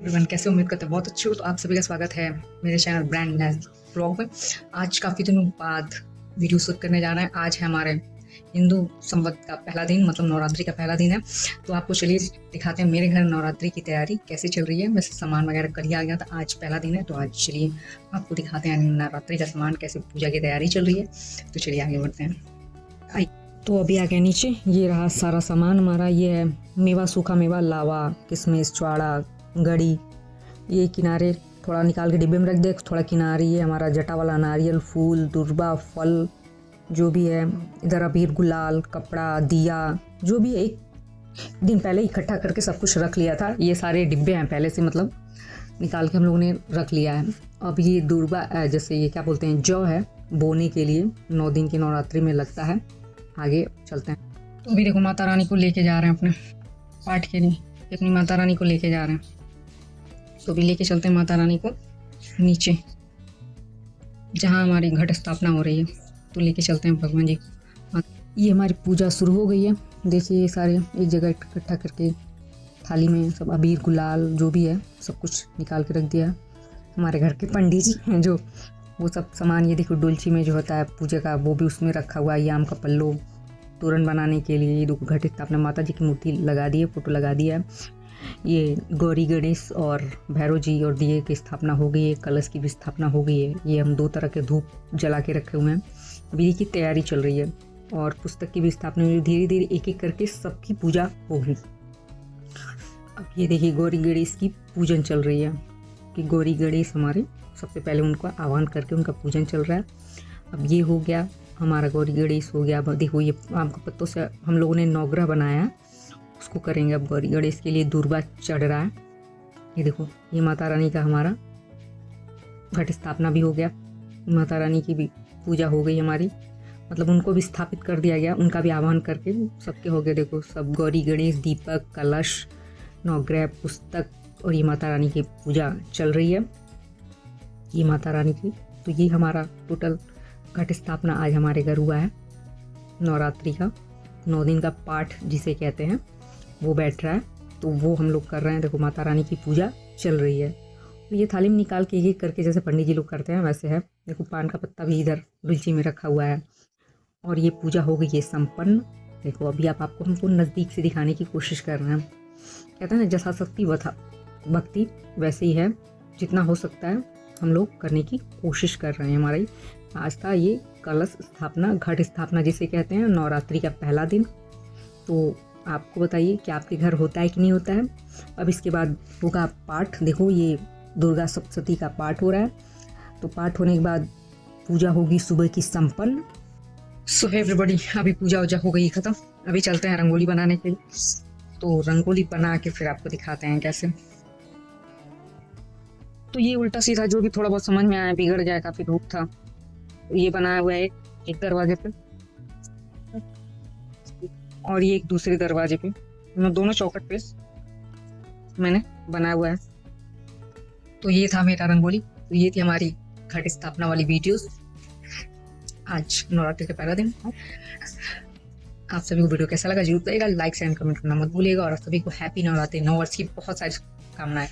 Everyone, कैसे उम्मीद करते हैं बहुत अच्छे हो। तो आप सभी का स्वागत है मेरे चैनल ब्रांड ब्लॉग में। आज काफ़ी दिनों बाद वीडियो शूट करने जा रहे हैं। आज है हमारे हिंदू संवत का पहला दिन, मतलब नवरात्रि का पहला दिन है। तो आपको चलिए दिखाते हैं मेरे घर नवरात्रि की तैयारी कैसे चल रही है। वैसे सामान वगैरह कल ही आ गया था, आज पहला दिन है तो आज चलिए आपको दिखाते हैं नवरात्रि का सामान कैसे, पूजा की तैयारी चल रही है। तो चलिए आगे बढ़ते हैं। तो अभी आ गया नीचे, ये रहा सारा सामान हमारा। ये है मेवा, सूखा मेवा, लावा, किशमिश, चौड़ा, गड़ी। ये किनारे थोड़ा निकाल के डिब्बे में रख दे, थोड़ा किनारे ये हमारा जटा वाला नारियल, फूल, दुर्बा, फल जो भी है। इधर अबीर, गुलाल, कपड़ा, दिया, जो भी है एक दिन पहले इकट्ठा करके सब कुछ रख लिया था। ये सारे डिब्बे हैं पहले से, मतलब निकाल के हम लोगों ने रख लिया है। अब ये दुर्बा, जैसे ये क्या बोलते हैं, जौ है, बोने के लिए 9 दिन की नवरात्रि में लगता है। आगे चलते हैं। तो अभी देखो माता रानी को लेके जा रहे हैं अपने पाठ के लिए, अपनी माता रानी को लेके जा रहे हैं। तो अभी लेके चलते हैं माता रानी को नीचे जहाँ हमारी घट स्थापना हो रही है। तो लेके चलते हैं भगवान जी। ये हमारी पूजा शुरू हो गई है। देखिए ये सारे एक जगह इकट्ठा करके थाली में सब अबीर, गुलाल जो भी है सब कुछ निकाल के रख दिया है। हमारे घर के पंडित जी हैं जो वो सब सामान, ये देखो डुलची में जो होता है पूजा का वो भी उसमें रखा हुआ है। ये आम का पल्लो तोरण बनाने के लिए। ये देखो घट स्थापना, माता जी की मूर्ति लगा दी है, फोटो लगा दिया है। ये गौरी, गणेश और भैरव जी और दिए की स्थापना हो गई है। कलश की भी स्थापना हो गई है। ये हम 2 तरह के धूप जला के रखे हुए हैं। अभी की तैयारी चल रही है और पुस्तक की भी स्थापना हुई। धीरे धीरे एक एक करके सबकी पूजा होगी। अब ये देखिए गौरी गणेश की पूजन चल रही है कि गौरी गणेश हमारे सबसे पहले उनको आह्वान करके उनका पूजन चल रहा है। अब ये हो गया हमारा गौरी गणेश हो गया। अब देखो ये आम के पत्तों से हम लोगों ने नवग्रह बनाया, उसको करेंगे। अब गौरी गणेश के लिए दुर्बा चढ़ रहा है। ये देखो ये माता रानी का हमारा घट स्थापना भी हो गया। माता रानी की भी पूजा हो गई हमारी, मतलब उनको भी स्थापित कर दिया गया, उनका भी आह्वान करके सबके हो गए। देखो सब गौरी गणेश, दीपक, कलश, नवग्रह, पुस्तक और ये माता रानी की पूजा चल रही है। ये माता रानी की, तो ये हमारा टोटल घट स्थापना आज हमारे घर हुआ है। नवरात्रि का 9 दिन का पाठ जिसे कहते हैं वो बैठ रहा है, तो वो हम लोग कर रहे हैं। देखो माता रानी की पूजा चल रही है। तो ये थाली में निकाल के एक करके जैसे पंडित जी लोग करते हैं वैसे है। देखो पान का पत्ता भी इधर डुलची में रखा हुआ है और ये पूजा हो गई है संपन्न। देखो अभी आपको हमको नज़दीक से दिखाने की कोशिश कर रहे हैं। कहते हैं ना जैसा शक्ति वथा भक्ति, वैसे ही है। जितना हो सकता है हम लोग करने की कोशिश कर रहे हैं। हमारी आज का ये कलश स्थापना, घट स्थापना जिसे कहते हैं, नवरात्रि का पहला दिन। तो आपको बताइए कि आपके घर होता है कि नहीं होता है। अब इसके बाद होगा पाठ। देखो ये दुर्गा सप्तशती का पाठ हो रहा है। तो पाठ होने के बाद पूजा होगी सुबह की संपन्न। सो एवरीबॉडी, अभी पूजा वूजा हो गई खत्म। अभी चलते हैं रंगोली बनाने के लिए। तो रंगोली बना के फिर आपको दिखाते हैं कैसे। तो ये उल्टा सीधा जो भी थोड़ा बहुत समझ में आया, बिगड़ गया, काफी धूप था। तो ये बनाया हुआ है एक दरवाजे पे और ये एक दूसरे दरवाजे पे, दोनों चौखट पे मैंने बनाया हुआ है। तो ये था मेरा रंगोली। तो ये थी हमारी घट स्थापना वाली वीडियोस। आज नवरात्रि का पहला दिन। आप सभी को वीडियो कैसा लगा जरूर बताइएगा। लाइक, शेयर, कमेंट करना मत भूलिएगा और सभी को हैप्पी नवरात्रि, नव वर्ष की बहुत सारी कामनाएं।